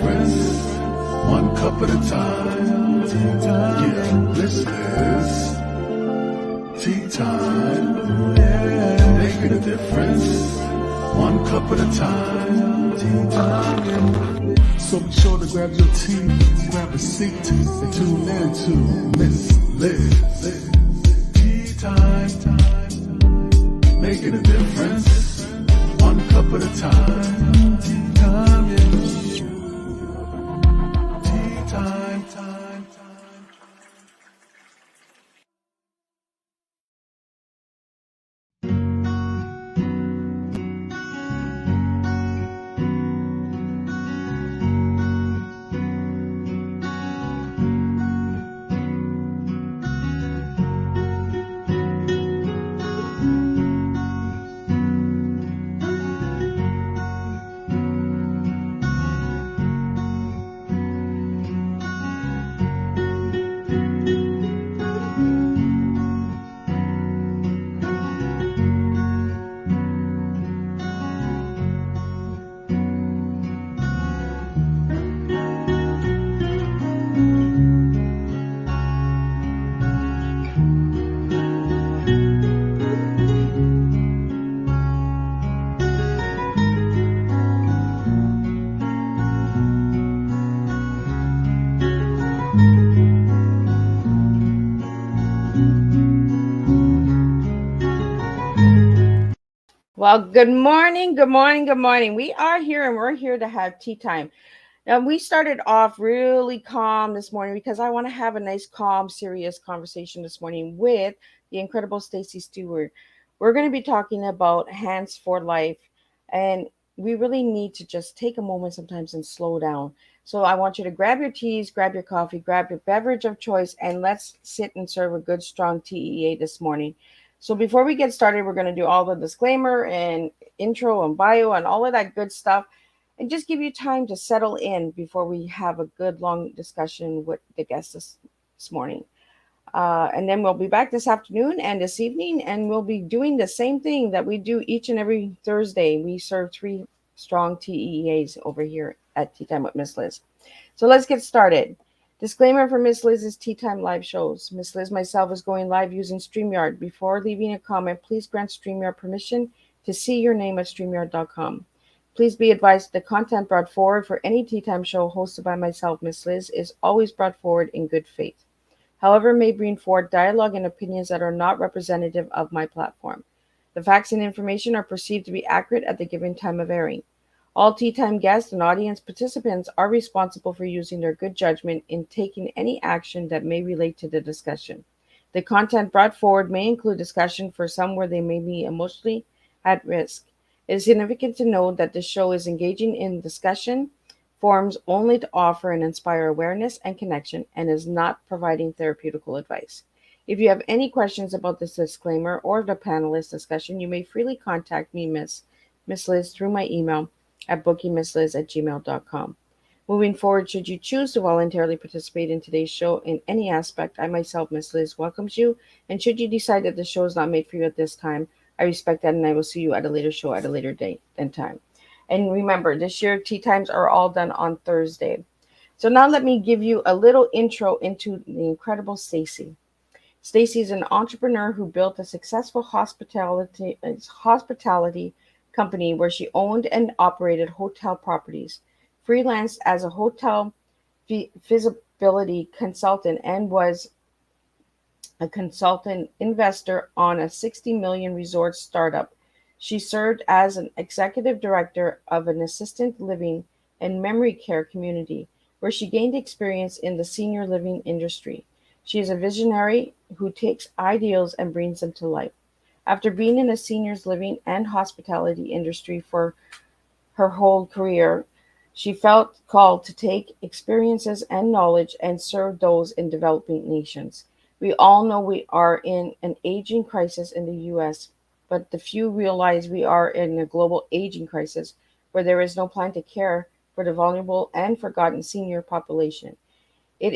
difference, one cup at a time. Yeah, this is tea time. Yeah, making a difference, one cup at a time. Tea time. So be sure to grab your tea, grab a seat, and tune in to Miss Liz. Tea time. Making a difference, one cup at a time. Tea time, yeah. Tea time. Well, good morning, good morning, good morning. We are here and we're here to have tea time. Now, we started off really calm this morning because I want to have a nice, calm, serious conversation this morning with the incredible Stacy Stewey. We're going to be talking about hands for life, and we really need to just take a moment sometimes and slow down. So, I want you to grab your teas, grab your coffee, grab your beverage of choice, and let's sit and serve a good, strong TEA this morning. So before we get started, we're going to do all the disclaimer and intro and bio and all of that good stuff and just give you time to settle in before we have a good long discussion with the guests this morning. And then we'll be back this afternoon and this evening, and we'll be doing the same thing that we do each and every Thursday. We serve three strong TEAs over here at Tea Time with Miss Liz. So let's get started. Disclaimer for Miss Liz's Tea Time live shows. Miss Liz myself is going live using StreamYard. Before leaving a comment, please grant StreamYard permission to see your name at StreamYard.com. Please be advised the content brought forward for any Tea Time show hosted by myself, Miss Liz, is always brought forward in good faith. However, may bring forward dialogue and opinions that are not representative of my platform. The facts and information are perceived to be accurate at the given time of airing. All Tea Time guests and audience participants are responsible for using their good judgment in taking any action that may relate to the discussion. The content brought forward may include discussion for some where they may be emotionally at risk. It is significant to note that the show is engaging in discussion forums only to offer and inspire awareness and connection and is not providing therapeutical advice. If you have any questions about this disclaimer or the panelist discussion, you may freely contact me, Miss Liz, through my email at bookingmissliz@gmail.com. Moving forward, should you choose to voluntarily participate in today's show in any aspect, I myself, Miss Liz, welcomes you. And should you decide that the show is not made for you at this time, I respect that and I will see you at a later show at a later date and time. And remember, this year, tea times are all done on Thursday. So now let me give you a little intro into the incredible Stacy. Stacy is an entrepreneur who built a successful hospitality company where she owned and operated hotel properties, freelanced as a hotel feasibility consultant, and was a consultant investor on a 60 million resort startup. She served as an executive director of an assisted living and memory care community where she gained experience in the senior living industry. She is a visionary who takes ideals and brings them to life. After being in the seniors living and hospitality industry for her whole career, she felt called to take experiences and knowledge and serve those in developing nations. We all know we are in an aging crisis in the US, but the few realize we are in a global aging crisis where there is no plan to care for the vulnerable and forgotten senior population. It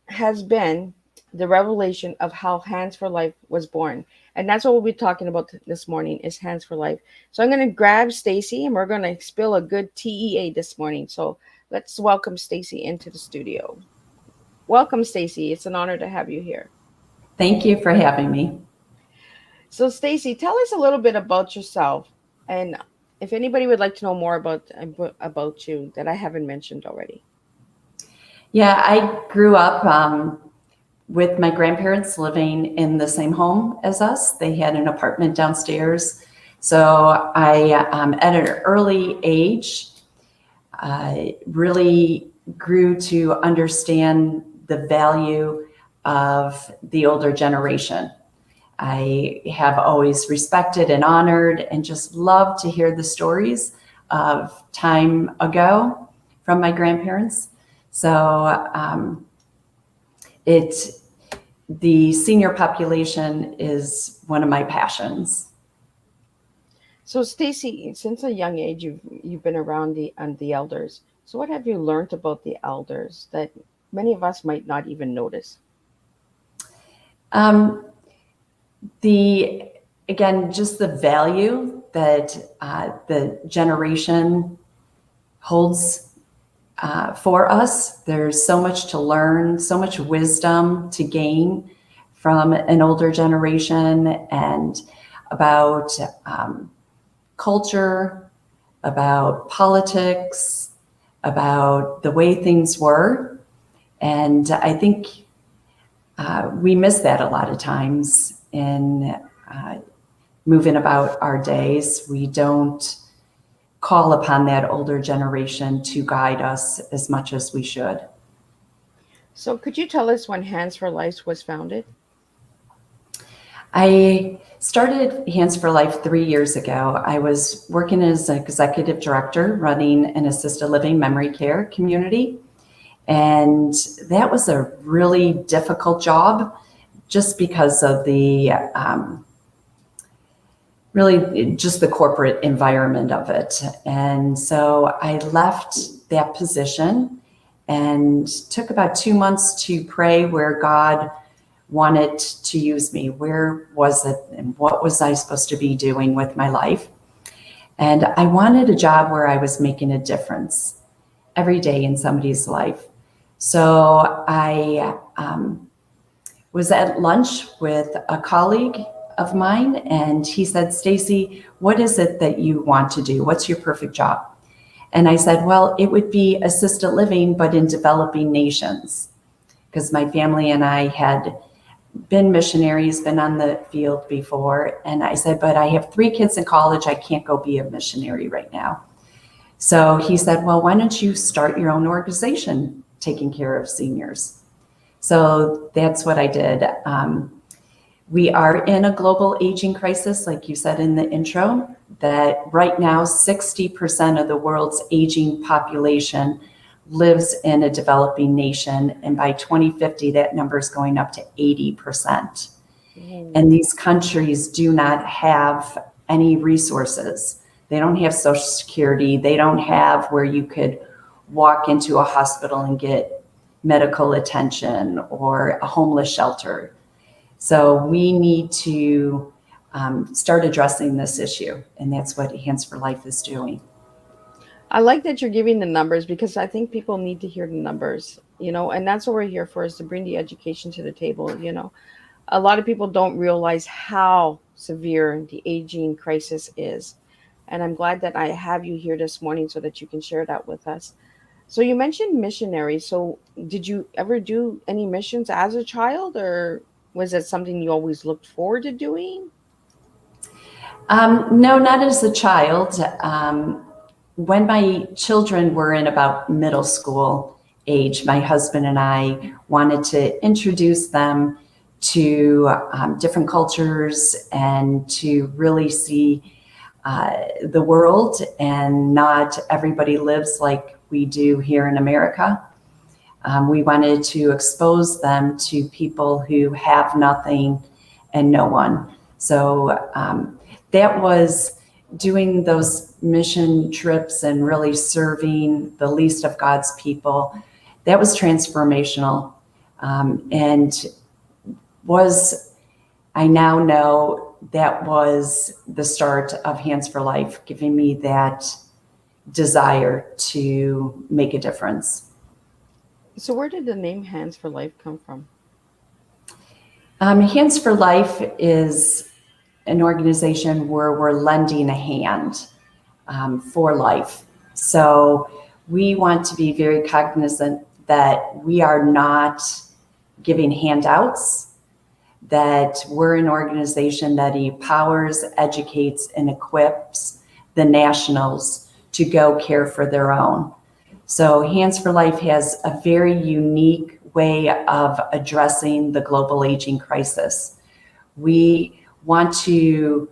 has been the revelation of how Hands for Life was born. And that's what we'll be talking about this morning is Hands for Life. So I'm going to grab Stacy and we're going to spill a good TEA this morning. So let's welcome Stacy into the studio. Welcome, Stacy. It's an honor to have you here. Thank you for having me. So Stacy, tell us a little bit about yourself, and if anybody would like to know more about you that I haven't mentioned already. Yeah, I grew up with my grandparents living in the same home as us. They had an apartment downstairs. So I, at an early age, really grew to understand the value of the older generation. I have always respected and honored and just loved to hear the stories of time ago from my grandparents. So the senior population is one of my passions. So Stacy, since a young age, you've been around the elders. So what have you learned about the elders that many of us might not even notice? Again, just the value that the generation holds for us. There's so much to learn, so much wisdom to gain from an older generation, and about culture, about politics, about the way things were. And I think we miss that a lot of times in moving about our days. We don't call upon that older generation to guide us as much as we should. So could you tell us when Hands for Life was founded? I started Hands for Life 3 years ago. I was working as an executive director running an assisted living memory care community. And that was a really difficult job just because of the really just the corporate environment of it. And so I left that position and took about 2 months to pray where God wanted to use me. Where was it and what was I supposed to be doing with my life? And I wanted a job where I was making a difference every day in somebody's life. So I was at lunch with a colleague of mine, and he said, "Stacy, what is it that you want to do? What's your perfect job?" And I said, "Well, it would be assisted living, but in developing nations," because my family and I had been missionaries, been on the field before. And I said, "But I have 3 kids in college. I can't go be a missionary right now." So he said, "Well, why don't you start your own organization taking care of seniors?" So that's what I did. We are in a global aging crisis, like you said in the intro, that right now 60% of the world's aging population lives in a developing nation. And by 2050, that number is going up to 80%. And these countries do not have any resources. They don't have Social Security. They don't have where you could walk into a hospital and get medical attention or a homeless shelter. So we need to start addressing this issue, and that's what Hands for Life is doing. I like that you're giving the numbers because I think people need to hear the numbers, and that's what we're here for, is to bring the education to the table. A lot of people don't realize how severe the aging crisis is. And I'm glad that I have you here this morning so that you can share that with us. So you mentioned missionaries. So did you ever do any missions as a child, or was it something you always looked forward to doing? No, not as a child. When my children were in about middle school age, my husband and I wanted to introduce them to different cultures and to really see the world, and not everybody lives like we do here in America. We wanted to expose them to people who have nothing and no one. So that was doing those mission trips and really serving the least of God's people. That was transformational. And I now know that was the start of Hands for Life, giving me that desire to make a difference. So where did the name Hands for Life come from? Hands for Life is an organization where we're lending a hand for life. So we want to be very cognizant that we are not giving handouts, that we're an organization that empowers, educates, and equips the nationals to go care for their own. So Hands for Life has a very unique way of addressing the global aging crisis. We want to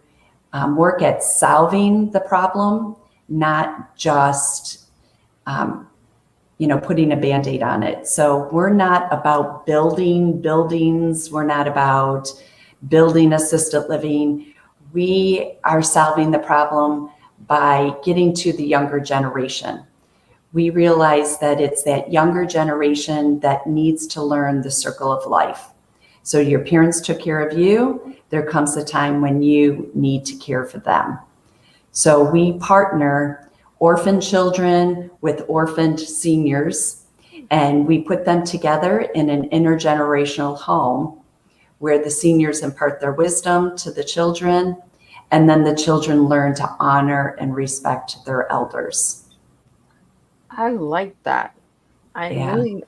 work at solving the problem, not just putting a Band-Aid on it. So we're not about building buildings. We're not about building assisted living. We are solving the problem by getting to the younger generation. We realize that it's that younger generation that needs to learn the circle of life. So your parents took care of you. There comes a time when you need to care for them. So we partner orphaned children with orphaned seniors, and we put them together in an intergenerational home where the seniors impart their wisdom to the children, and then the children learn to honor and respect their elders. I like that. I Yeah. really,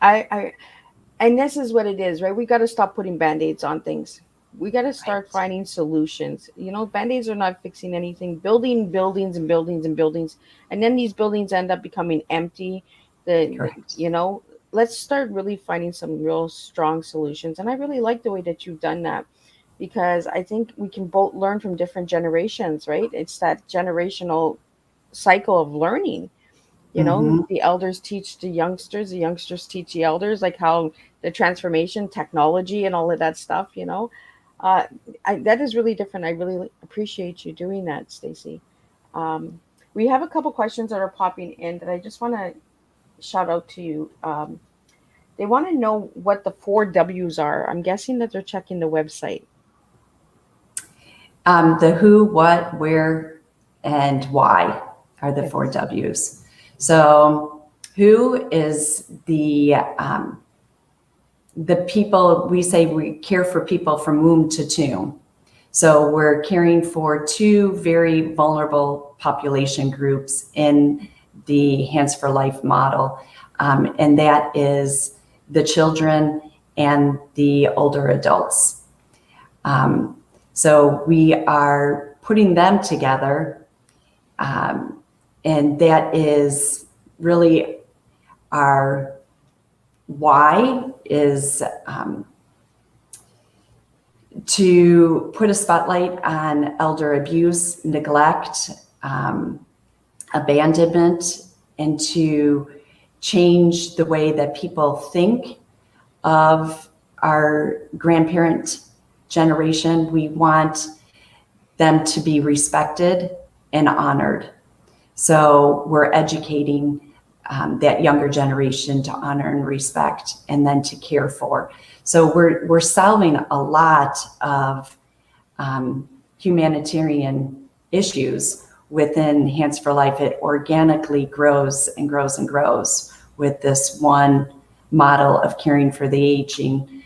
and this is what it is, right? We got to stop putting Band-Aids on things. We got to start Right. finding solutions. Band-Aids are not fixing anything. Building buildings and buildings and buildings, and then these buildings end up becoming empty. Correct. Let's start really finding some real strong solutions. And I really like the way that you've done that, because I think we can both learn from different generations, right? It's that generational cycle of learning. Mhm. The elders teach the youngsters teach the elders, like how the transformation, technology, and all of that stuff. uh, that is really different. I really appreciate you doing that, Stacy. um, we have a couple questions that are popping in that I just want to shout out to you. They want to know what the 4 W's are. I'm guessing that they're checking the website. The who, what, where, and why are the 4 W's. So who is the people? We say we care for people from womb to tomb. So we're caring for two very vulnerable population groups in the Hands for Life model, and that is the children and the older adults. So we are putting them together, and that is really our why, is to put a spotlight on elder abuse, neglect, abandonment, and to change the way that people think of our grandparent generation. We want them to be respected and honored. So we're educating that younger generation to honor and respect, and then to care for. So we're solving a lot of humanitarian issues within Hands for Life. It organically grows and grows and grows with this one model of caring for the aging.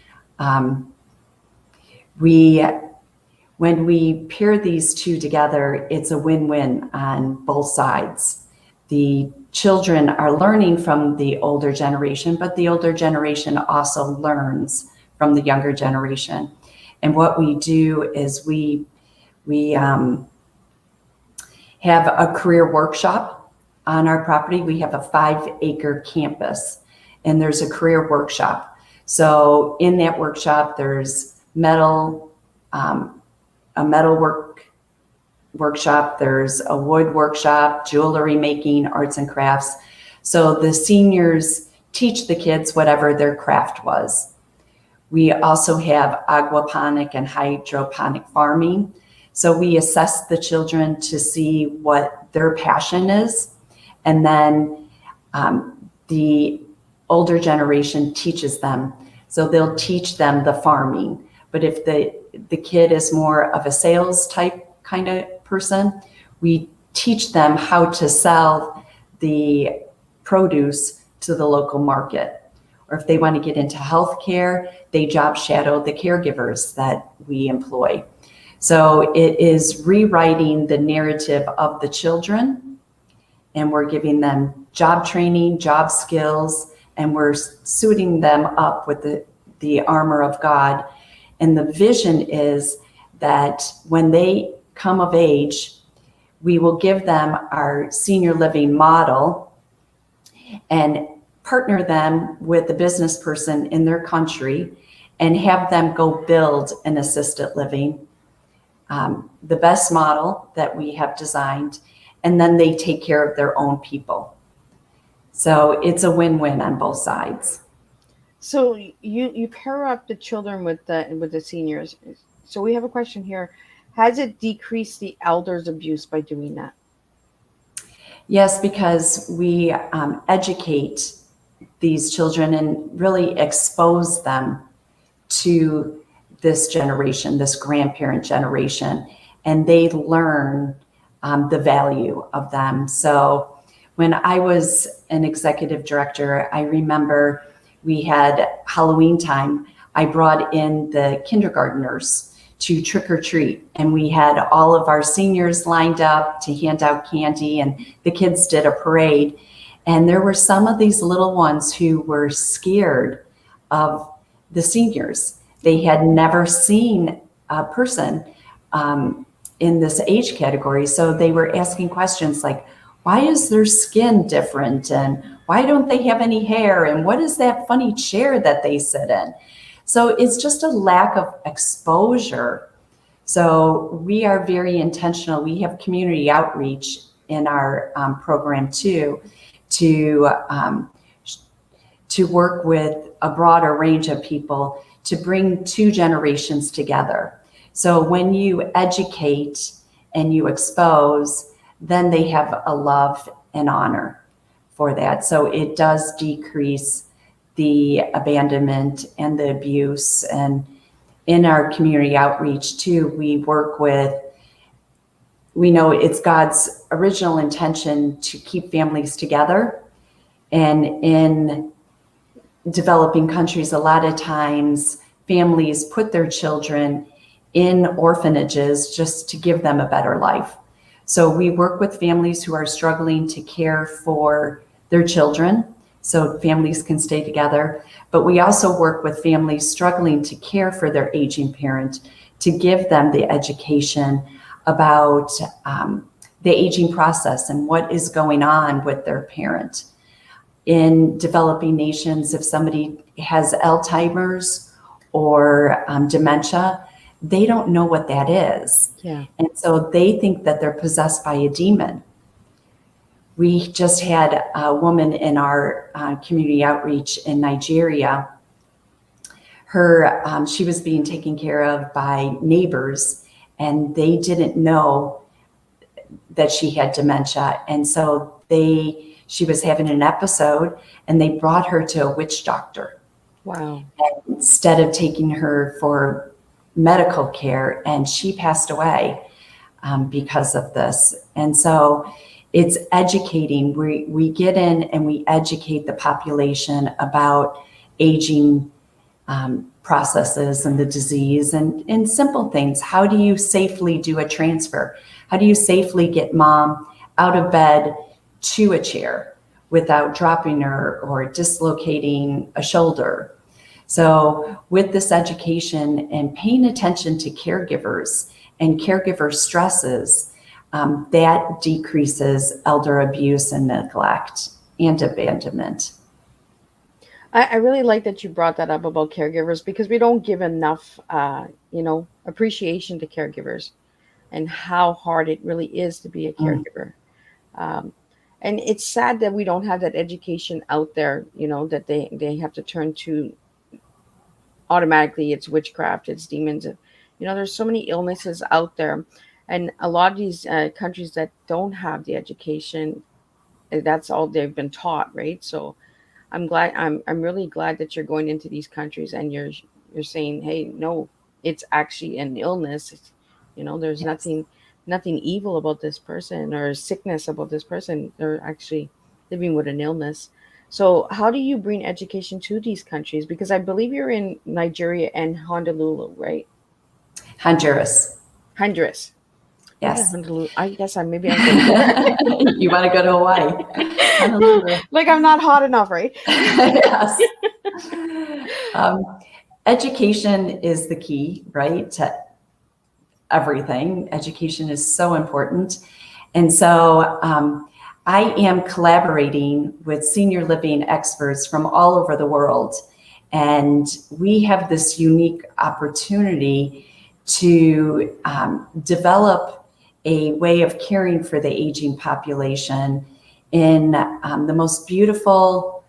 When we pair these two together, it's a win-win on both sides. The children are learning from the older generation, but the older generation also learns from the younger generation. And what we do is we have a career workshop on our property. We have a 5-acre campus, and there's a career workshop. So in that workshop, there's a metal workshop, there's a wood workshop, jewelry making, arts and crafts. So the seniors teach the kids whatever their craft was. We also have aquaponic and hydroponic farming. So we assess the children to see what their passion is. And then the older generation teaches them. So they'll teach them the farming, But if the kid is more of a sales type kind of person, we teach them how to sell the produce to the local market. Or if they want to get into healthcare, they job shadow the caregivers that we employ. So it is rewriting the narrative of the children, and we're giving them job training, job skills, and we're suiting them up with the armor of God. And the vision is that when they come of age, we will give them our senior living model and partner them with a business person in their country and have them go build an assisted living, the best model that we have designed, and then they take care of their own people. So it's a win-win on both sides. So you pair up the children with the seniors. So we have a question here. Has it decreased the elders' abuse by doing that? Yes, because we educate these children and really expose them to this generation, this grandparent generation, and they learn the value of them. So when I was an executive director, I remember we had Halloween time. I brought in the kindergartners to trick or treat, and we had all of our seniors lined up to hand out candy, and the kids did a parade. And there were some of these little ones who were scared of the seniors. They had never seen a person in this age category. So they were asking questions like, why is their skin different? And why don't they have any hair? And what is that funny chair that they sit in? So it's just a lack of exposure. So we are very intentional. We have community outreach in our program too, to work with a broader range of people to bring two generations together. So when you educate and you expose, then they have a love and honor for that. So it does decrease the abandonment and the abuse. And in our community outreach too, we work with, we know it's God's original intention to keep families together. And in developing countries, a lot of times families put their children in orphanages just to give them a better life. So we work with families who are struggling to care for their children, so families can stay together. But we also work with families struggling to care for their aging parent, to give them the education about the aging process and what is going on with their parent. In developing nations, if somebody has Alzheimer's or dementia, they don't know what that is. Yeah. And so they think that they're possessed by a demon. We just had a woman in our community outreach in Nigeria. She was being taken care of by neighbors, and they didn't know that she had dementia. And so she was having an episode, and they brought her to a witch doctor. Wow. And instead of taking her for medical care, and she passed away because of this. And so it's educating. We get in and we educate the population about aging processes and the disease and simple things. How do you safely do a transfer? How do you safely get mom out of bed to a chair without dropping her or dislocating a shoulder? So with this education and paying attention to caregivers and caregiver stresses, that decreases elder abuse and neglect and abandonment. I really like that you brought that up about caregivers, because we don't give enough, appreciation to caregivers and how hard it really is to be a caregiver. And it's sad that we don't have that education out there, that they have to turn to. Automatically it's witchcraft, it's demons. There's so many illnesses out there, and a lot of these countries that don't have the education, that's all they've been taught, right? So I'm really glad that you're going into these countries and you're saying, hey, no, it's actually an illness. There's Yes. nothing evil about this person or sickness about this person. They're actually living with an illness. So how do you bring education to these countries? Because I believe you're in Nigeria and Honolulu, right? Honduras. Honduras. Where did Yes. Honolulu? I guess maybe I'm going there. You want to go to Hawaii? Honolulu. Like I'm not hot enough, right? Yes. Um, Education is the key, right, to everything. Education is so important. And so I am collaborating with senior living experts from all over the world. And we have this unique opportunity to develop a way of caring for the aging population in the most beautiful,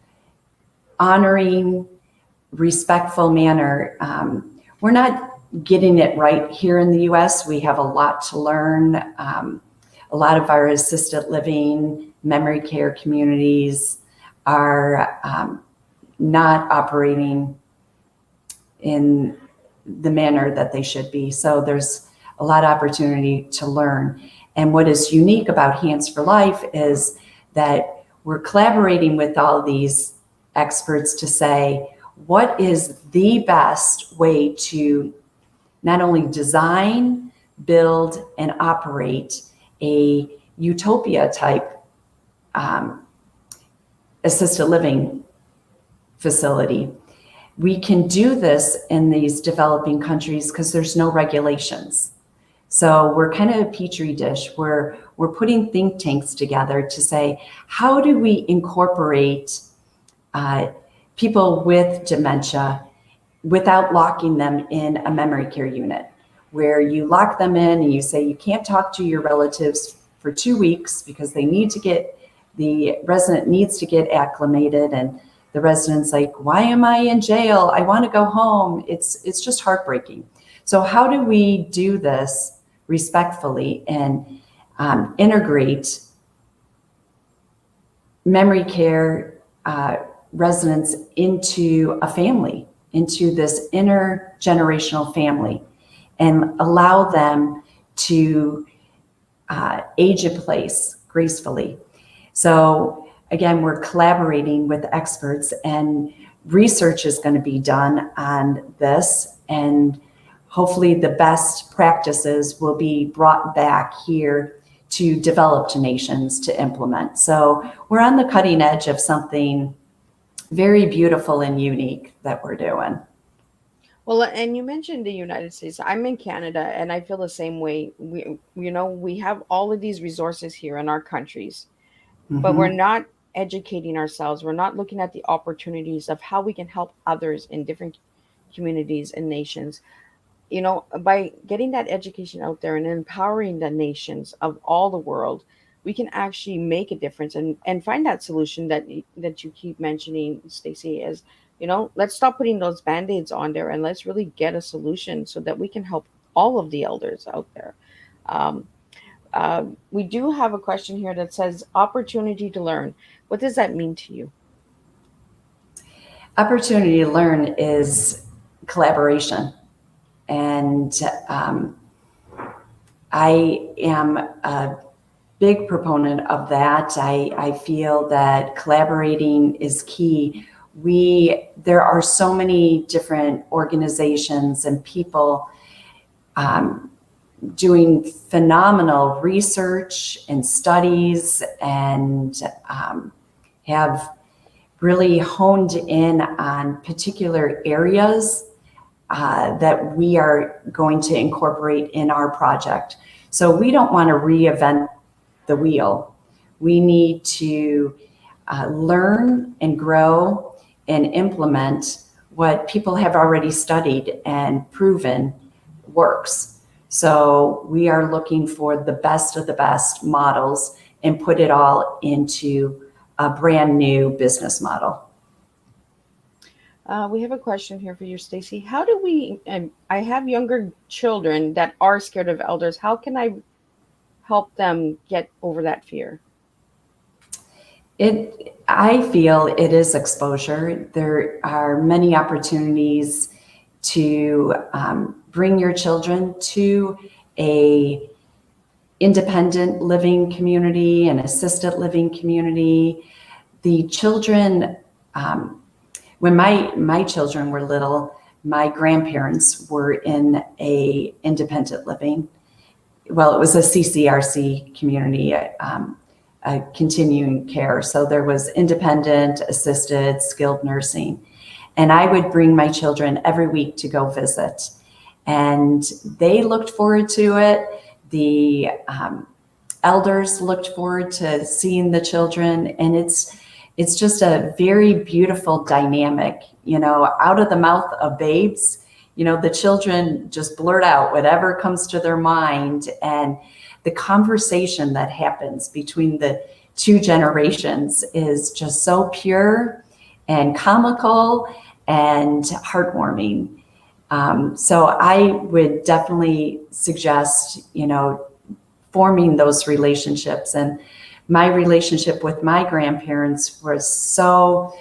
honoring, respectful manner. We're not getting it right here in the US. We have a lot to learn. A lot of our assisted living, memory care communities are not operating in the manner that they should be. So there's a lot of opportunity to learn. And what is unique about Hands for Life is that we're collaborating with all these experts to say, what is the best way to not only design, build, and operate a utopia type assisted living facility. We can do this in these developing countries because there's no regulations. So we're kind of a petri dish. We're putting think tanks together to say, how do we incorporate people with dementia without locking them in a memory care unit, where you lock them in and you say you can't talk to your relatives for 2 weeks because the resident needs to get acclimated, and the resident's like, why am I in jail? I want to go home. It's just heartbreaking. So how do we do this respectfully and integrate memory care residents into a family, into this intergenerational family, and allow them to age in place gracefully? So again, we're collaborating with experts, and research is going to be done on this, and hopefully the best practices will be brought back here to developed nations to implement. So we're on the cutting edge of something very beautiful and unique that we're doing. Well, and you mentioned the United States. I'm in Canada, and I feel the same way. We have all of these resources here in our countries, but we're Mhm. not educating ourselves. We're not looking at the opportunities of how we can help others in different communities and nations. By getting that education out there and empowering the nations of all the world, we can actually make a difference and find that solution that you keep mentioning, Stacy, is, let's stop putting those band-aids on there and let's really get a solution so that we can help all of the elders out there. Um, we do have a question here that says opportunity to learn. What does that mean to you? Opportunity to learn is collaboration. And I am a big proponent of that. I feel that collaborating is key. There are so many different organizations and people doing phenomenal research and studies, and have really honed in on particular areas that we are going to incorporate in our project. So we don't want to reinvent the wheel. We need to learn and grow and implement what people have already studied and proven works. So we are looking for the best of the best models and put it all into a brand new business model. We have a question here for you, Stacy. How do we, and I have younger children that are scared of elders. How can I help them get over that fear? I feel it is exposure. There are many opportunities to bring your children to a independent living community, an assisted living community. The children, when my children were little, my grandparents were in a independent living. Well, it was a CCRC community, a continuing care. So there was independent, assisted, skilled nursing. And I would bring my children every week to go visit. And they looked forward to it. The elders looked forward to seeing the children. And it's just a very beautiful dynamic, out of the mouth of babes. The children just blurt out whatever comes to their mind, and the conversation that happens between the two generations is just so pure and comical and heartwarming. So I would definitely suggest, forming those relationships. And my relationship with my grandparents was so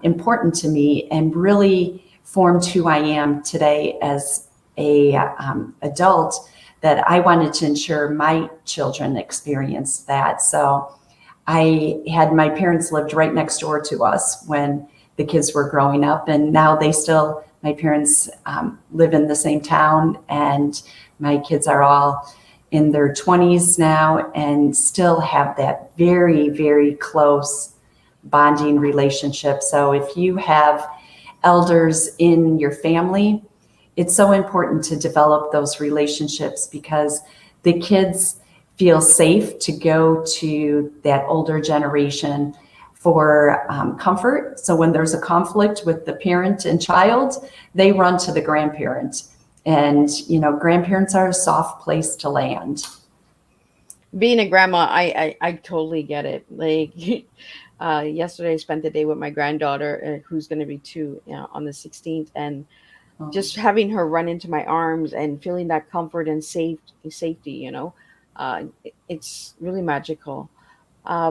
important to me and really formed who I am today as a adult, that I wanted to ensure my children experienced that. So I had my parents lived right next door to us when the kids were growing up, and now my parents live in the same town, and my kids are all in their 20s now and still have that very, very close bonding relationship. So if you have elders in your family, it's so important to develop those relationships, because the kids feel safe to go to that older generation for comfort. So when there's a conflict with the parent and child, they run to the grandparent. And, grandparents are a soft place to land. Being a grandma, I totally get it. Like, yesterday I spent the day with my granddaughter, who's going to be 2 on the 16th. And just having her run into my arms and feeling that comfort and safety, it's really magical.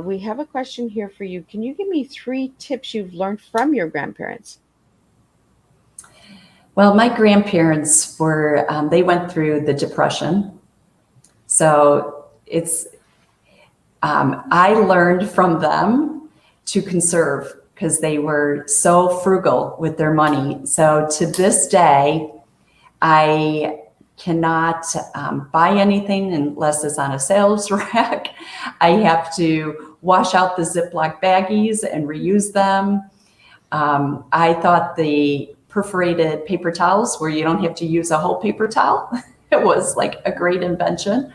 We have a question here for you. Can you give me 3 tips you've learned from your grandparents? Well, my grandparents they went through the Depression. So I learned from them to conserve, because they were so frugal with their money. So to this day, I cannot buy anything unless it's on a sales rack. I have to wash out the Ziploc baggies and reuse them. I thought the perforated paper towels, where you don't have to use a whole paper towel, it was like a great invention.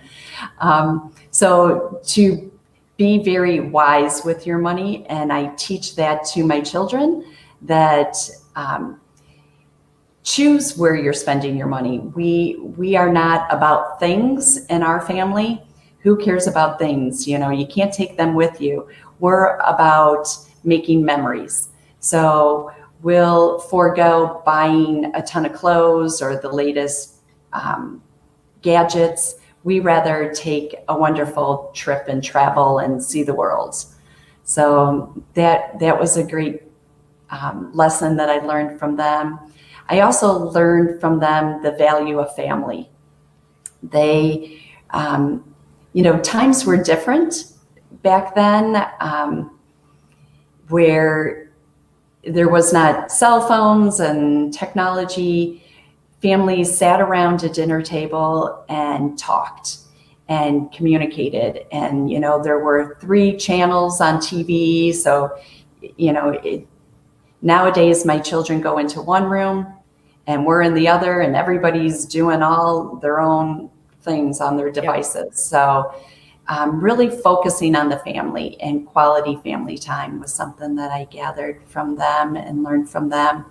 So to be very wise with your money, and I teach that to my children, that choose where you're spending your money. We are not about things in our family. Who cares about things? You can't take them with you. We're about making memories. So we'll forego buying a ton of clothes or the latest gadgets. We rather take a wonderful trip and travel and see the world. So that was a great lesson that I learned from them. I also learned from them the value of family. They, times were different back then, where there was not cell phones and technology. Families sat around a dinner table and talked and communicated. And, there were 3 channels on TV. So, nowadays my children go into one room and we're in the other, and everybody's doing all their own things on their devices. Yep. So really focusing on the family and quality family time was something that I gathered from them and learned from them.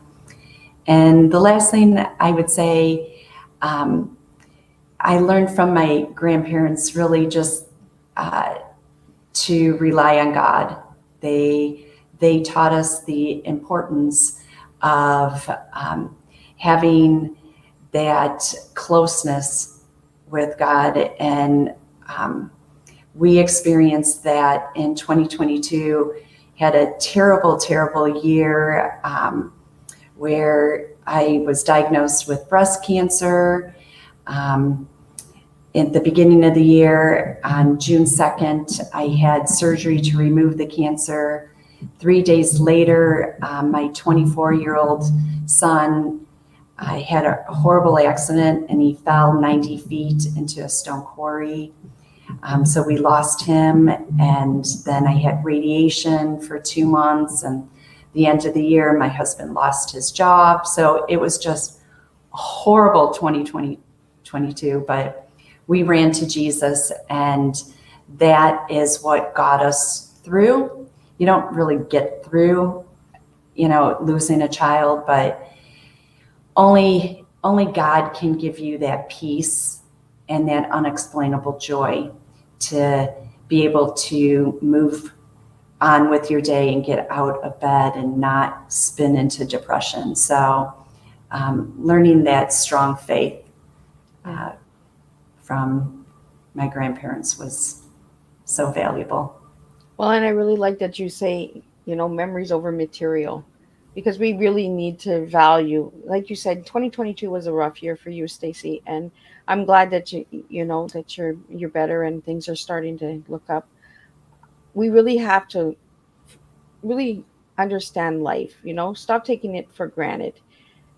And the last thing I would say, I learned from my grandparents really just to rely on God. They taught us the importance of having that closeness with God. And we experienced that in 2022, had a terrible, terrible year where I was diagnosed with breast cancer. At the beginning of the year, on June 2nd, I had surgery to remove the cancer. 3 days later, my 24-year-old son, I had a horrible accident and he fell 90 feet into a stone quarry. So we lost him, and then I had radiation for 2 months, and the end of the year, my husband lost his job. So it was just a horrible 2022, but we ran to Jesus, and that is what got us through. You don't really get through, losing a child, but only God can give you that peace and that unexplainable joy to be able to move on with your day and get out of bed and not spin into depression. So learning that strong faith from my grandparents was so valuable. Well, and I really like that you say, memories over material, because we really need to value, like you said, 2022 was a rough year for you, Stacy, and I'm glad that that you're better and things are starting to look up. We really have to really understand life, stop taking it for granted.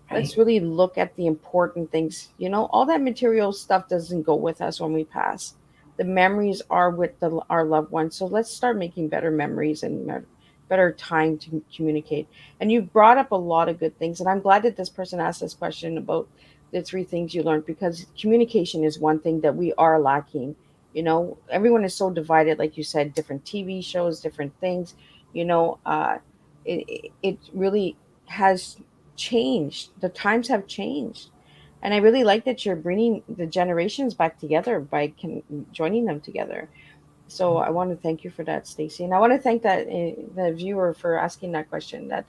Right. Let's really look at the important things. All that material stuff doesn't go with us when we pass. The memories are with our loved ones. So let's start making better memories and better time to communicate. And you brought up a lot of good things. And I'm glad that this person asked this question about the 3 things you learned, because communication is one thing that we are lacking. Everyone is so divided, like you said, different TV shows, different things. You know, uh, it really has changed. The times have changed. And I really like that you're bringing the generations back together by joining them together. So I want to thank you for that, Stacy. And I want to thank the viewer for asking that question. That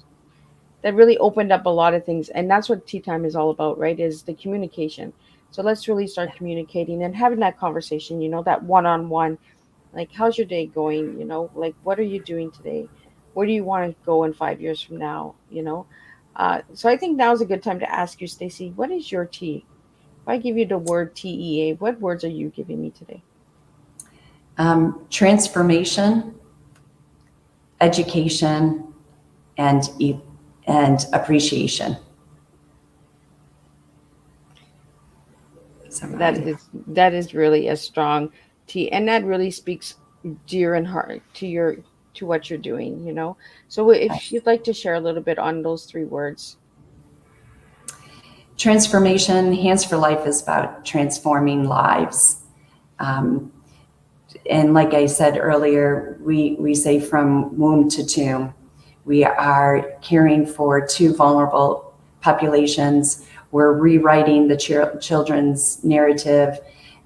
really opened up a lot of things. And that's what tea time is all about, right? Is the communication. So let's really start communicating and having that conversation, that one-on-one, like, how's your day going? Like, what are you doing today? Where do you want to go in 5 years from now? So I think now is a good time to ask you, Stacy, what is your T? If I give you the word TEA, what words are you giving me today? Transformation, education, and appreciation. That is really a strong T, and that really speaks dear and heart to what you're doing. So if you'd like to share a little bit on those 3 words. Transformation, Hands for Life is about transforming lives. And like I said earlier, we say from womb to tomb. We are caring for 2 vulnerable populations. We're rewriting the children's narrative,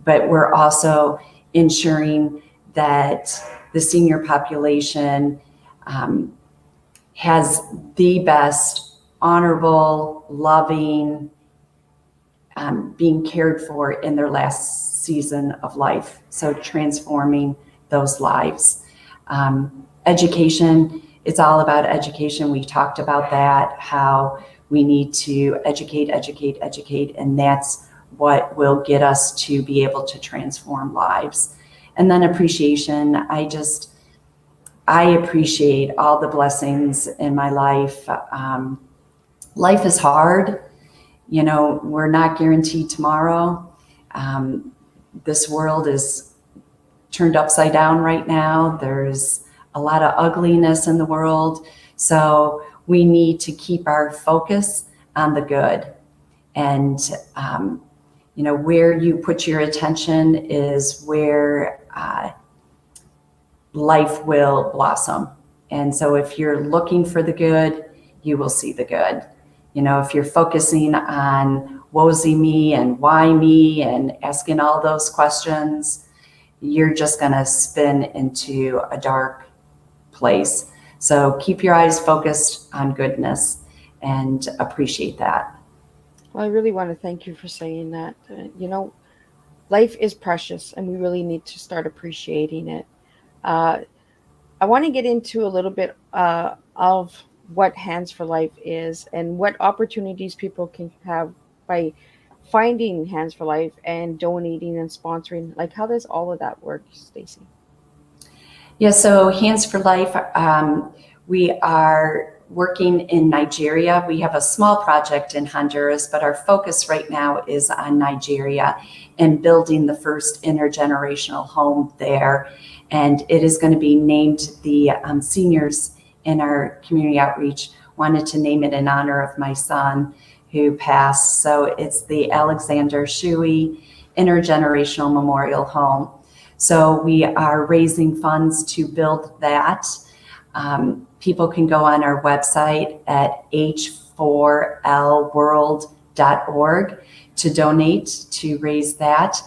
but we're also ensuring that the senior population has the best, honorable, loving, being cared for in their last season of life. So transforming those lives. Education, it's all about education. We talked about that, how we need to educate, and that's what will get us to be able to transform lives. And then appreciation, I appreciate all the blessings in my life. Life is hard. We're not guaranteed tomorrow. This world is turned upside down right now. There's a lot of ugliness in the world. So we need to keep our focus on the good. And, where you put your attention is where life will blossom. And so if you're looking for the good, you will see the good. If you're focusing on woe-is me and why me and asking all those questions, you're just going to spin into a dark place. So keep your eyes focused on goodness and appreciate that. Well, I really want to thank you for saying that. Life is precious and we really need to start appreciating it. I want to get into a little bit of what Hands for Life is and what opportunities people can have by finding Hands for Life and donating and sponsoring? Like, how does all of that work, Stacy? Yeah, so Hands for Life, we are working in Nigeria. We have a small project in Honduras, but our focus right now is on Nigeria and building the first intergenerational home there. And it is going to be named, the seniors in our community outreach wanted to name it in honor of my son who passed. So it's the Alexander Stewey Intergenerational Memorial Home. So we are raising funds to build that. People can go on our website at h4lworld.org to donate to raise that.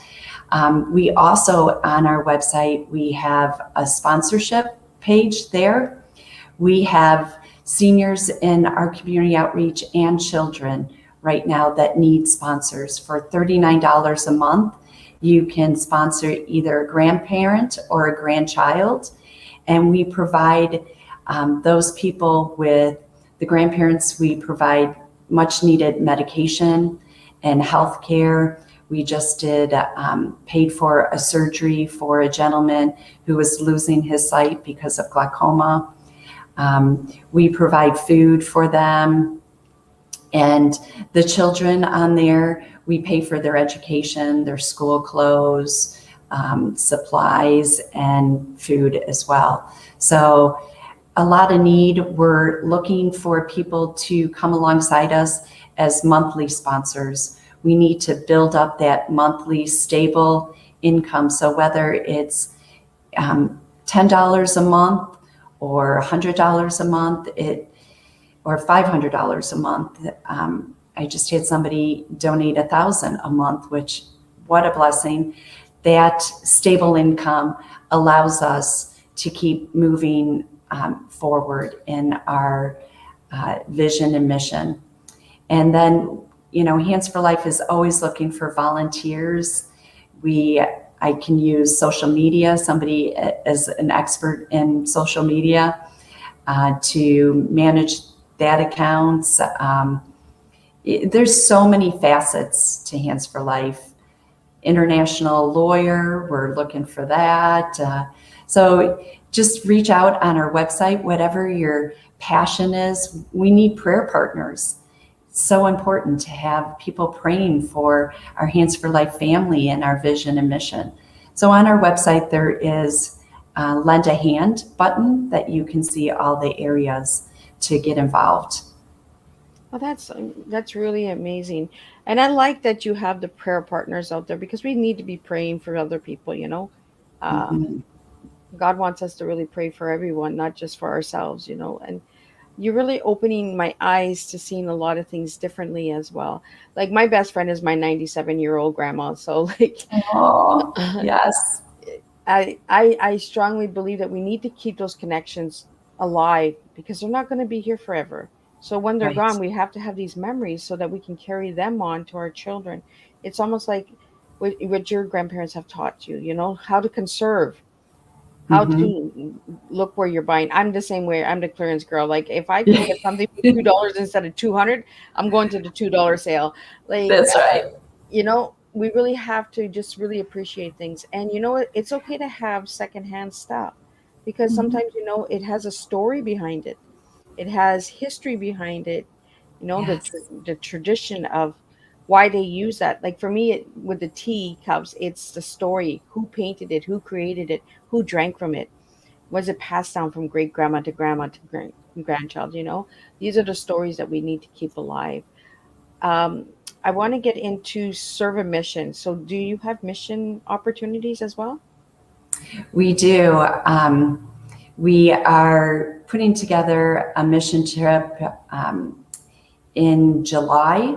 We also, on our website, we have a sponsorship page there. We have seniors in our community outreach and children right now that need sponsors. For $39 a month, you can sponsor either a grandparent or a grandchild, and we provide those people with the grandparents. We provide much needed medication and health care. We just did paid for a surgery for a gentleman who was losing his sight because of glaucoma. We provide food for them, and the children on there, we pay for their education, their school clothes, supplies, and food as well. So a lot of need. We're looking for people to come alongside us as monthly sponsors. We need to build up that monthly stable income. So whether it's $10 a month or $100 a month, or $500 a month. I just had somebody donate $1,000 a month, which, what a blessing. That stable income allows us to keep moving forward in our vision and mission. And then, Hands for Life is always looking for volunteers. I can use social media, somebody as an expert in social media to manage that accounts. There's so many facets to Hands for Life. International lawyer, we're looking for that. So just reach out on our website, whatever your passion is. We need prayer partners. It's so important to have people praying for our Hands for Life family and our vision and mission. So on our website, there is a lend a hand button that you can see all the areas to get involved. Well, that's really amazing, and I like that you have the prayer partners out there because we need to be praying for other people. Uh, Mhm. God wants us to really pray for everyone, not just for ourselves. And you're really opening my eyes to seeing a lot of things differently as well. Like my best friend is my 97-year-old grandma, so like Oh, yes. I strongly believe that we need to keep those connections alive because they're not going to be here forever. So when they're Right. gone, we have to have these memories so that we can carry them on to our children. It's almost like what your grandparents have taught you, how to conserve, how Mhm. to look where you're buying. I'm the same way. I'm the clearance girl. Like if I can get something for $2 instead of 200, I'm going to the $2 sale. Like That's right. we really have to just really appreciate things. And it's okay to have secondhand stuff because Mhm. sometimes, it has a story behind it. It has history behind it, Yes. the tradition of why they use that. Like for me, with the tea cups, it's the story, who painted it, who created it, who drank from it. Was it passed down from great grandma to grandchild? These are the stories that we need to keep alive. um, I want to get into serve a mission. So, do you have mission opportunities as well? We do. We are putting together a mission trip in July.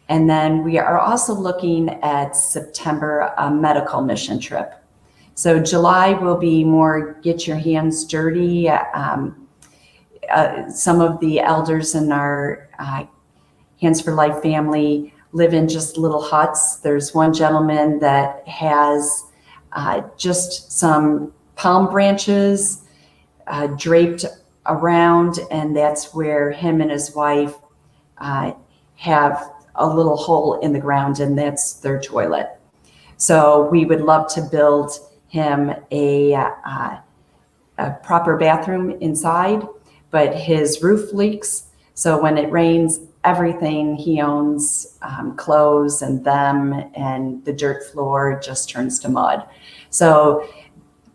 And then we are also looking at September, a medical mission trip. So July will be more get your hands dirty. Some of the elders in our Hands for Life family live in just little huts. There's one gentleman that has just some palm branches draped around, and that's where him and his wife have a little hole in the ground, and that's their toilet. So we would love to build him a proper bathroom inside, but his roof leaks. So when it rains, everything he owns, clothes and them, and the dirt floor just turns to mud. So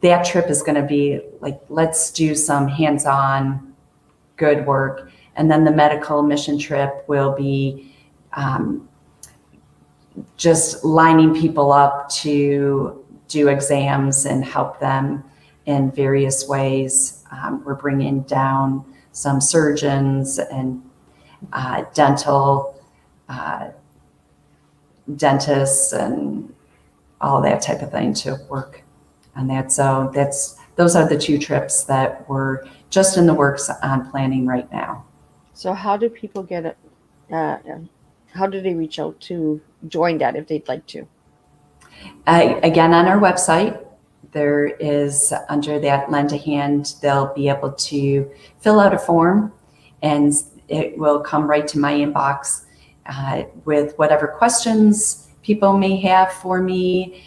that trip is going to be like, let's do some hands-on good work. And then the medical mission trip will be just lining people up to do exams and help them in various ways. We're bringing down some surgeons and dentists and all that type of thing to work on that. So those are the two trips that we're just in the works on planning right now. So how do people get it? How do they reach out to join that if they'd like to? Again, on our website, there is, under that lend a hand, they'll be able to fill out a form, and it will come right to my inbox with whatever questions people may have for me.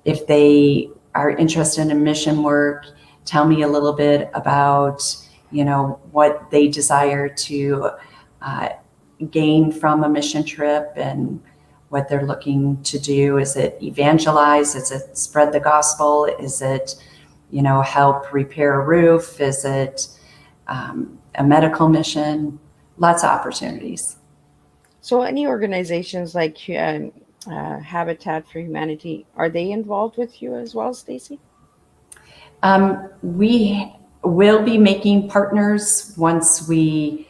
If they are interested in mission work, tell me a little bit about, what they desire to gain from a mission trip and what they're looking to do. Is it evangelize? Is it spread the gospel? Is it, help repair a roof? Is it a medical mission? Lots of opportunities. So any organizations like Habitat for Humanity, are they involved with you as well, Stacy? We will be making partners once we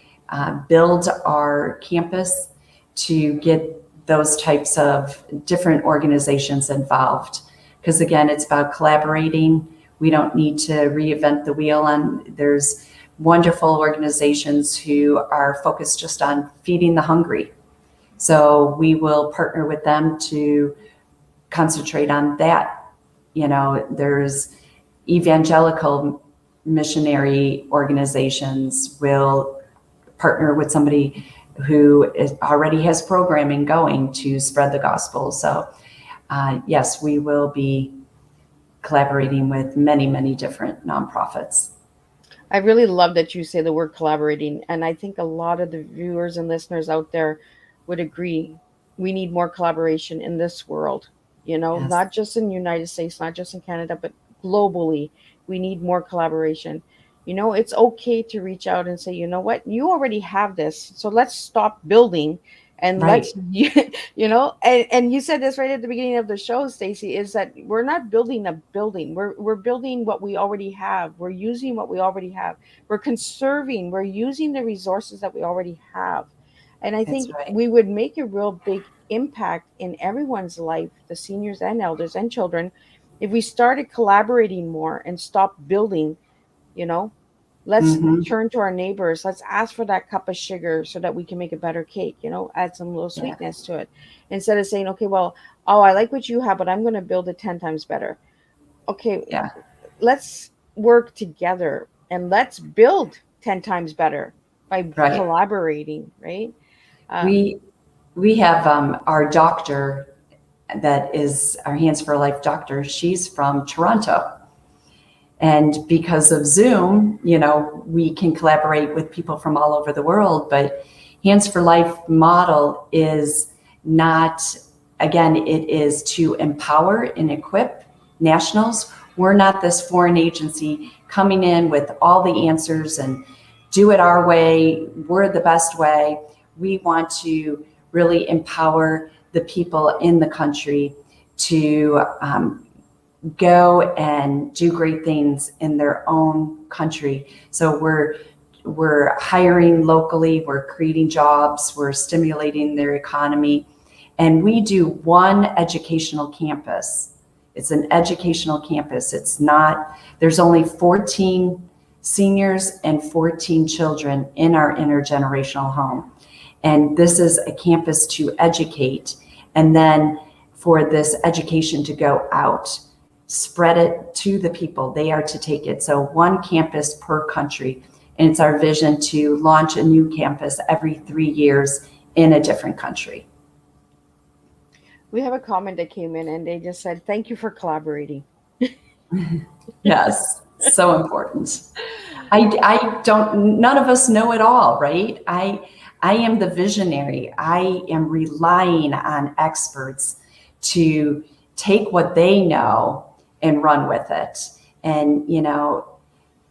build our campus to get those types of different organizations involved. Because again, it's about collaborating. We don't need to reinvent the wheel. And there's wonderful organizations who are focused just on feeding the hungry. So we will partner with them to concentrate on that. There's evangelical missionary organizations will partner with somebody who already has programming going to spread the gospel. So yes, we will be collaborating with many, many different nonprofits. I really love that you say the word collaborating. And I think a lot of the viewers and listeners out there would agree. We need more collaboration in this world, Yes. not just in the United States, not just in Canada, but globally. We need more collaboration. It's okay to reach out and say, you know what, you already have this. So let's stop building and Right. and you said this right at the beginning of the show, Stacy, is that we're not building a building. We're building what we already have. We're using what we already have. We're conserving. We're using the resources that we already have. And I think right. we would make a real big impact in everyone's life, the seniors and elders and children, if we started collaborating more and stop building. Let's turn to our neighbors. Let's ask for that cup of sugar so that we can make a better cake, add some little sweetness to it. Instead of saying, okay, well, I like what you have, but I'm going to build it 10 times better. Okay, let's work together and let's build 10 times better by collaborating, right? We have our doctor that is our Hands for Life doctor. She's from Toronto. And because of Zoom, we can collaborate with people from all over the world, but Hands for Life model is not, again, it is to empower and equip nationals. We're not this foreign agency coming in with all the answers and do it our way. We're the best way. We want to really empower the people in the country to go and do great things in their own country. So we're hiring locally, we're creating jobs, we're stimulating their economy, and we do one educational campus. It's an educational campus. It's not, there's only 14 seniors and 14 children in our intergenerational home. And this is a campus to educate, and then for this education to go out spread it to the people. They are to take it. So one campus per country. And it's our vision to launch a new campus every 3 years in a different country. We have a comment that came in and they just said, thank you for collaborating. Yes, so important. I don't, none of us know it all, right? I am the visionary. I am relying on experts to take what they know and run with it. And, you know,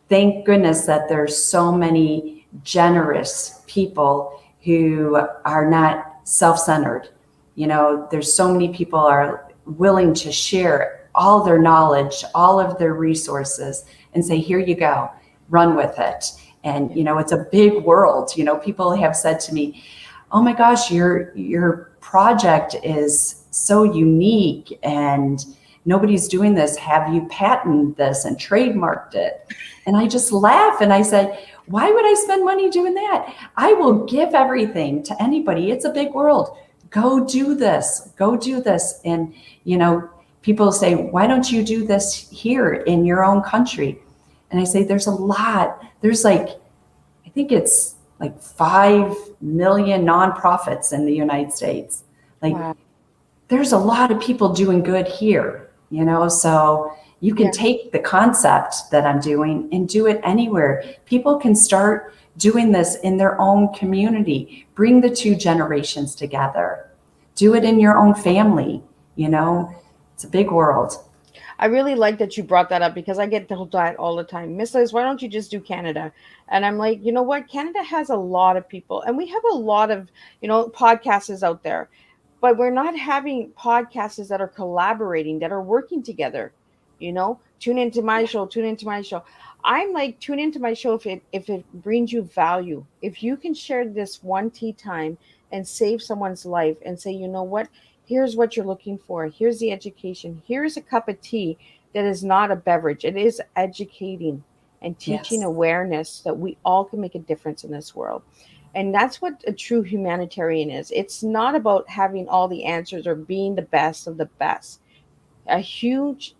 thank goodness that there's so many generous people who are not self-centered. You know, there's so many people are willing to share all their knowledge, all of their resources, and say, here you go, run with it. And, you know, it's a big world. You know, people have said to me, oh my gosh, your project is so unique and nobody's doing this. Have you patented this and trademarked it? And I just laugh and I said, why would I spend money doing that? I will give everything to anybody. It's a big world. Go do this. Go do this. And, you know, people say, why don't you do this here in your own country? And I say, there's a lot. There's like, I think it's like 5 million nonprofits in the United States. Like, wow. There's a lot of people doing good here, you know, so you can take the concept that I'm doing and do it anywhere. People can start doing this in their own community. Bring the 2 generations together. Do it in your own family, you know. It's a big world. I really like that you brought that up because I get told that all the time. Miss Liz, why don't you just do Canada? And I'm like, you know what? Canada has a lot of people and we have a lot of, you know, podcasters out there, but we're not having podcasters that are collaborating, that are working together. You know, tune into my show, tune into my show. I'm like, tune into my show if it brings you value. If you can share this one tea time and save someone's life and say, you know what? Here's what you're looking for. Here's the education. Here's a cup of tea that is not a beverage. It is educating and teaching awareness that we all can make a difference in this world. And that's what a true humanitarian is. It's not about having all the answers or being the best of the best. A huge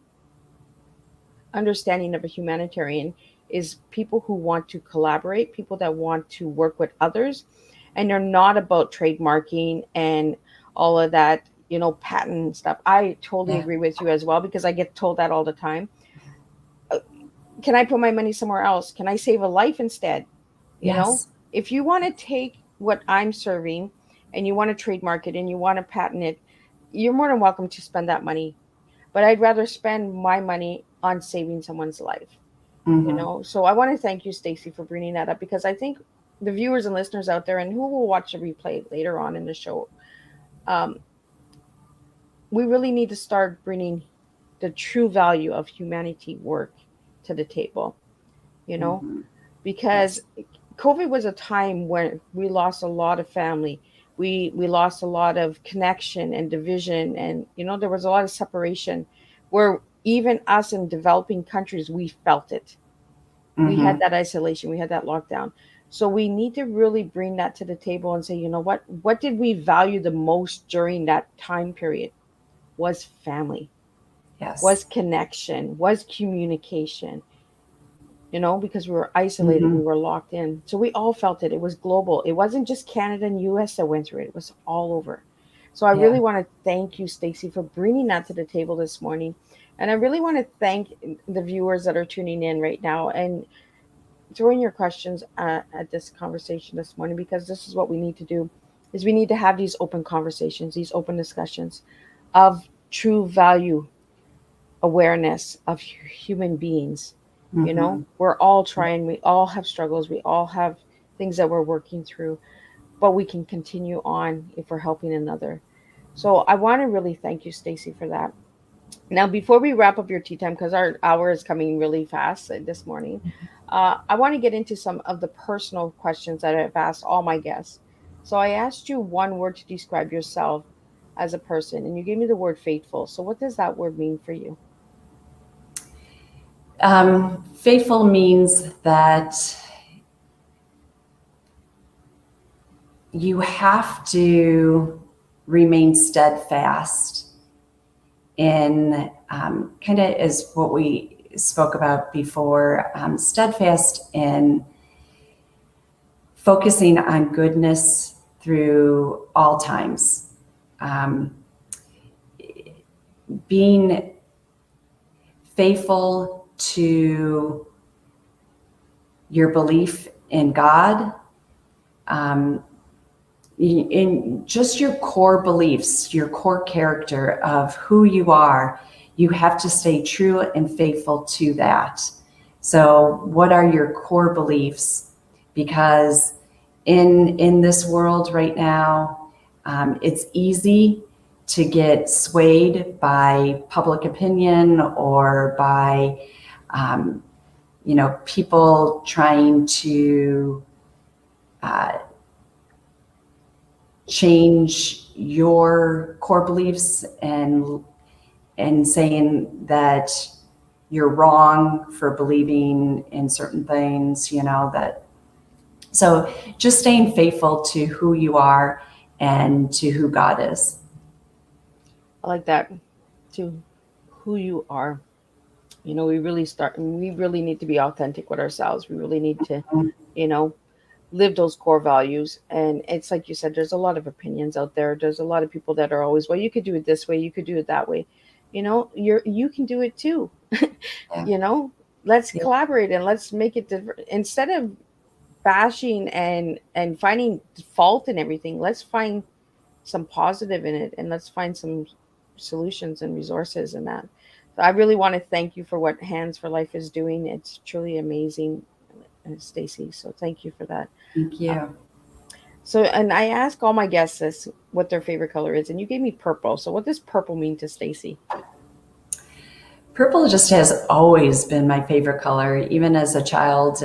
understanding of a humanitarian is people who want to collaborate, people that want to work with others, and they're not about trademarking and all of that, you know, patent stuff. I totally agree with you as well, because I get told that all the time. Can I put my money somewhere else? Can I save a life instead? You know, if you want to take what I'm serving and you want to trademark it and you want to patent it, you're more than welcome to spend that money. But I'd rather spend my money on saving someone's life, you know? So I want to thank you, Stacy, for bringing that up, because I think the viewers and listeners out there and who will watch the replay later on in the show, we really need to start bringing the true value of humanity work to the table, you know, because COVID was a time when we lost a lot of family. We lost a lot of connection and division. And, you know, there was a lot of separation where even us in developing countries, we felt it. We had that isolation. We had that lockdown. So we need to really bring that to the table and say, you know what did we value the most during that time period? Was family, was connection, was communication, you know, because we were isolated, we were locked in. So we all felt it. It was global. It wasn't just Canada and US that went through it. It was all over. So I really want to thank you, Stacy, for bringing that to the table this morning. And I really want to thank the viewers that are tuning in right now and throwing your questions at this conversation this morning, because this is what we need to do, is we need to have these open conversations, these open discussions of true value awareness of human beings. You know, we're all trying, we all have struggles, we all have things that we're working through, but we can continue on if we're helping another. So I want to really thank you, Stacy, for that. Now, before we wrap up your tea time, because our hour is coming really fast this morning, I want to get into some of the personal questions that I've asked all my guests. So I asked you one word to describe yourself as a person, and you gave me the word faithful. So what does that word mean for you? Faithful means that you have to remain steadfast in kind of as what we spoke about before, steadfast in focusing on goodness through all times. Being faithful to your belief in God, in just your core beliefs, your core character of who you are, you have to stay true and faithful to that. So what are your core beliefs? Because in this world right now, it's easy to get swayed by public opinion or by, people trying to change your core beliefs and saying that you're wrong for believing in certain things, that. So just staying faithful to who you are and to who God is. I like that, to who you are. We really need to be authentic with ourselves. We really need to, live those core values. And it's like you said, there's a lot of opinions out there. There's a lot of people that are always, well, you could do it this way, you could do it that way. You can do it too. Yeah. Let's Yeah. collaborate and let's make it different. Instead of bashing and finding fault in everything, let's find some positive in it, and let's find some solutions and resources in that. So I really want to thank you for what Hands for Life is doing. It's truly amazing, Stacy. So thank you for that. Thank you. So, and I ask all my guests this, what their favorite color is, and you gave me purple. So what does purple mean to Stacy? Purple just has always been my favorite color. Even as a child,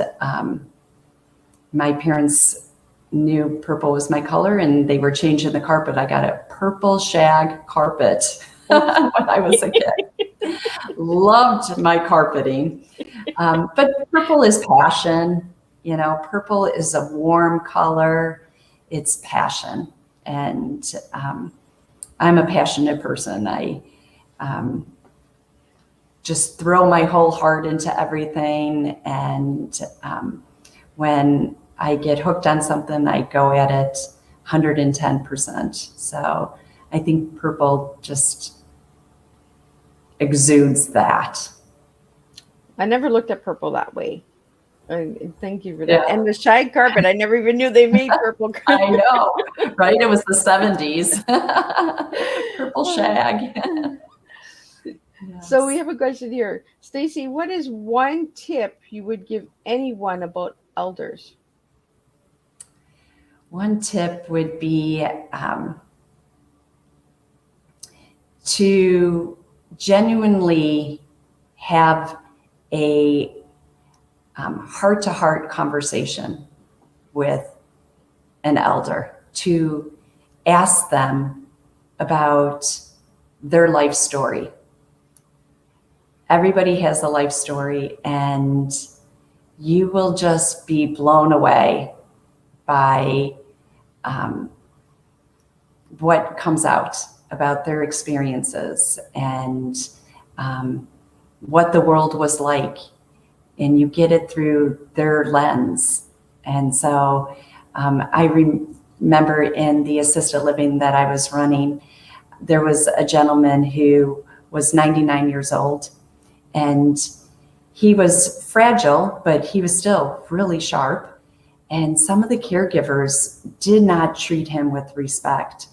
my parents knew purple was my color, and they were changing the carpet. I got a purple shag carpet when I was a kid. Loved my carpeting. But purple is passion. Purple is a warm color. It's passion. And I'm a passionate person. I just throw my whole heart into everything. And when I get hooked on something, I go at it 110%. So I think purple just exudes that. I never looked at purple that way. Thank you for that. Yeah. And the shag carpet, I never even knew they made purple carpet. I know, right? It was the 70s. Purple shag. Yes. So we have a question here. Stacy, what is one tip you would give anyone about elders? One tip would be to genuinely have a heart-to-heart conversation with an elder, to ask them about their life story. Everybody has a life story, and you will just be blown away by what comes out about their experiences and what the world was like. And you get it through their lens. And so I remember in the assisted living that I was running, there was a gentleman who was 99 years old, and he was fragile, but he was still really sharp. And some of the caregivers did not treat him with respect.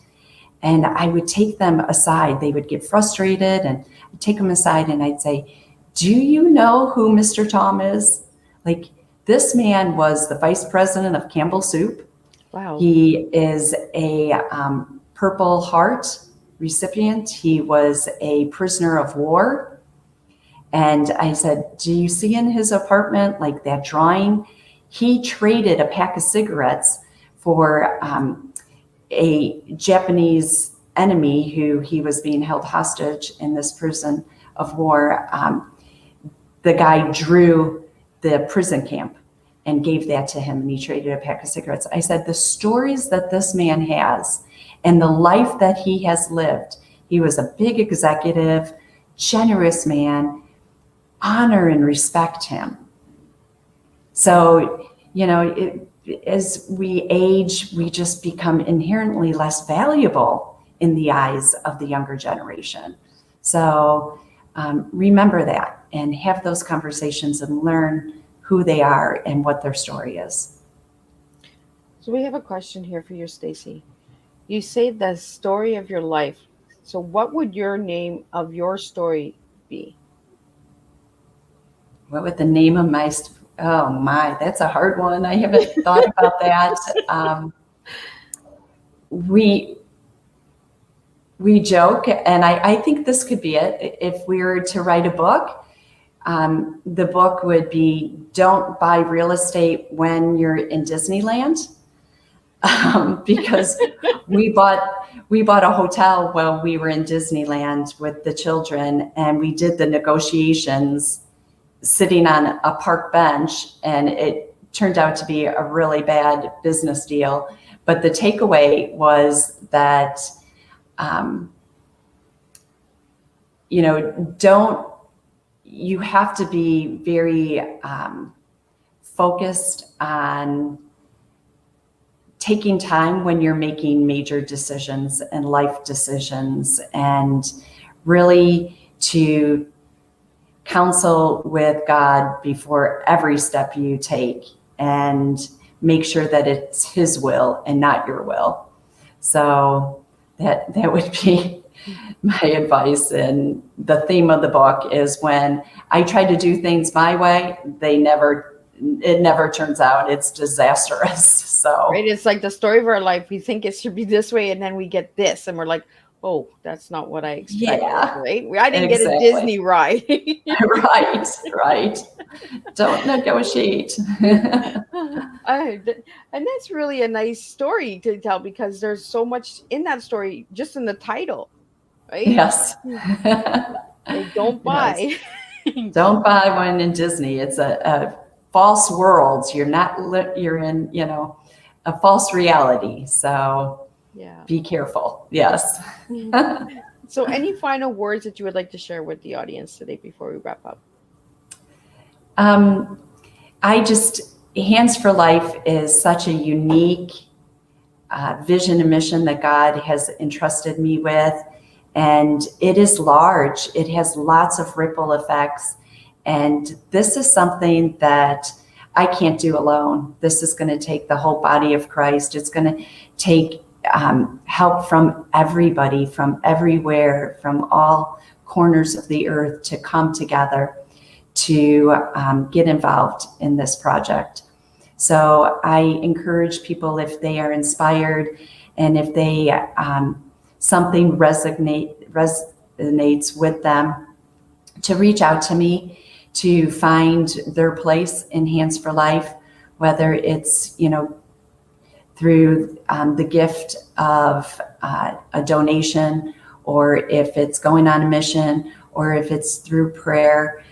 And I would take them aside. They would get frustrated, and I'd take them aside and I'd say, do you know who Mr. Tom is? Like, this man was the vice president of Campbell Soup. Wow. He is a Purple Heart recipient. He was a prisoner of war. And I said, do you see in his apartment, like that drawing? He traded a pack of cigarettes for a Japanese enemy who he was being held hostage in this prison of war. The guy drew the prison camp and gave that to him, and he traded a pack of cigarettes. I said, the stories that this man has and the life that he has lived, He was a big executive, generous man. Honor and respect him. So, as we age, we just become inherently less valuable in the eyes of the younger generation. So remember that and have those conversations and learn who they are and what their story is. So we have a question here for you, Stacy. You say the story of your life. So what would your name of your story be? What would the name of my, oh my, that's a hard one. I haven't thought about that. We joke, and I think this could be it. If we were to write a book, the book would be Don't Buy Real Estate When You're in Disneyland. Because we bought a hotel while we were in Disneyland with the children, and we did the negotiations sitting on a park bench, and it turned out to be a really bad business deal. But the takeaway was that, you have to be very focused on taking time when you're making major decisions and life decisions, and really to counsel with God before every step you take and make sure that it's His will and not your will. So that would be my advice. And the theme of the book is when I try to do things my way, it never turns out. It's disastrous. So Right, it's like the story of our life. We think it should be this way, and then we get this, and we're like, "Oh, that's not what I expected." Yeah, right? I didn't get a exactly. Disney ride. Right. Don't negotiate. And that's really a nice story to tell, because there's so much in that story, just in the title, right? Yes. Like, don't buy. Yes. Don't buy one in Disney. It's a false world. You're in, a false reality. So Yeah. be careful. Yes. So any final words that you would like to share with the audience today before we wrap up? Hands for Life is such a unique vision and mission that God has entrusted me with. And it is large. It has lots of ripple effects. And this is something that I can't do alone. This is going to take the whole body of Christ. It's going to take help from everybody, from everywhere, from all corners of the earth to come together to get involved in this project. So I encourage people, if they are inspired and if they something resonates with them, to reach out to me to find their place in Hands for Life, whether it's through the gift of a donation, or if it's going on a mission, or if it's through prayer.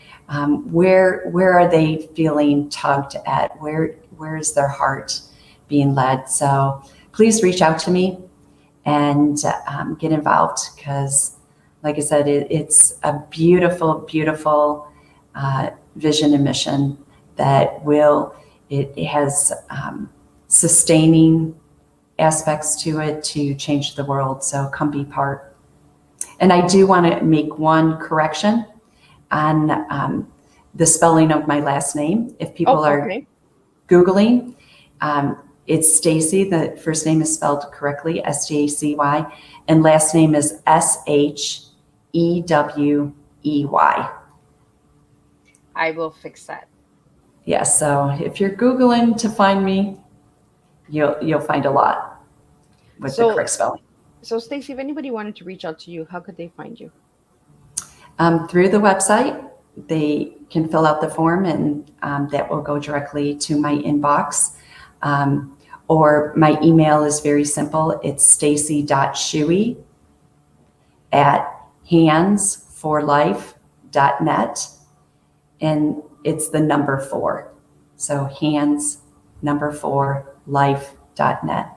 Where are they feeling tugged at? Where is their heart being led? So please reach out to me and get involved, because like I said, it's a beautiful, beautiful vision and mission that it has sustaining aspects to it to change the world. So come be part. And I do want to make one correction on the spelling of my last name. If people are Googling, it's Stacy. The first name is spelled correctly, Stacy, and last name is Shewey. I will fix that. Yes. So if you're Googling to find me, you'll find a lot with the correct spelling. So Stacy, if anybody wanted to reach out to you, how could they find you? Through the website. They can fill out the form, and that will go directly to my inbox. Or my email is very simple. It's stacy.stewey@handsforlife.net. And it's the number 4. So hands4life.net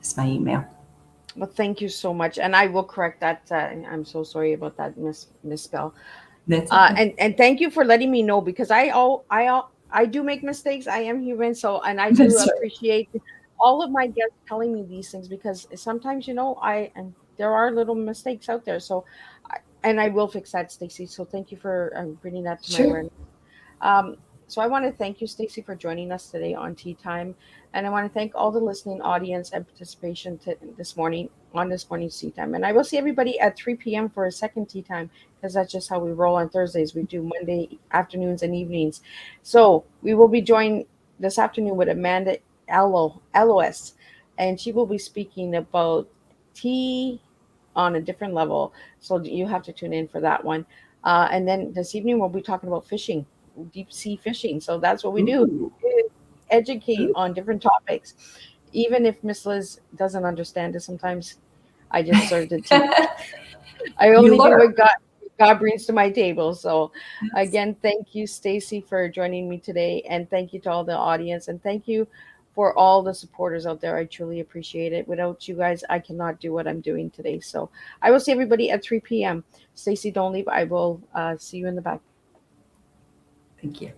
is my email. Well, thank you so much, and I will correct that. I'm so sorry about that misspell. That's okay. And thank you for letting me know, because I do make mistakes. I am human, so, and I do That's right. appreciate all of my guests telling me these things, because sometimes, I and there are little mistakes out there. So, and I will fix that, Stacy. So thank you for bringing that to my Sure. awareness. Um, so I want to thank you, Stacy, for joining us today on Tea Time, and I want to thank all the listening audience and participation this morning on this morning's Tea Time. And I will see everybody at 3 p.m. for a second Tea Time, because that's just how we roll on Thursdays. We do Monday afternoons and evenings. So we will be joined this afternoon with Amanda LOS, and she will be speaking about tea on a different level. So you have to tune in for that one. And then this evening we'll be talking about fishing, deep sea fishing. So that's what we do, Ooh. educate Ooh. on different topics. Even if Miss Liz doesn't understand it, sometimes I just serve the tea. I You only do learn. what God brings to my table. So again, thank you, Stacy, for joining me today, and thank you to all the audience, and thank you for all the supporters out there. I truly appreciate it. Without you guys, I cannot do what I'm doing today. So I will see everybody at 3 p.m. Stacy, don't leave. I will see you in the back. Thank you.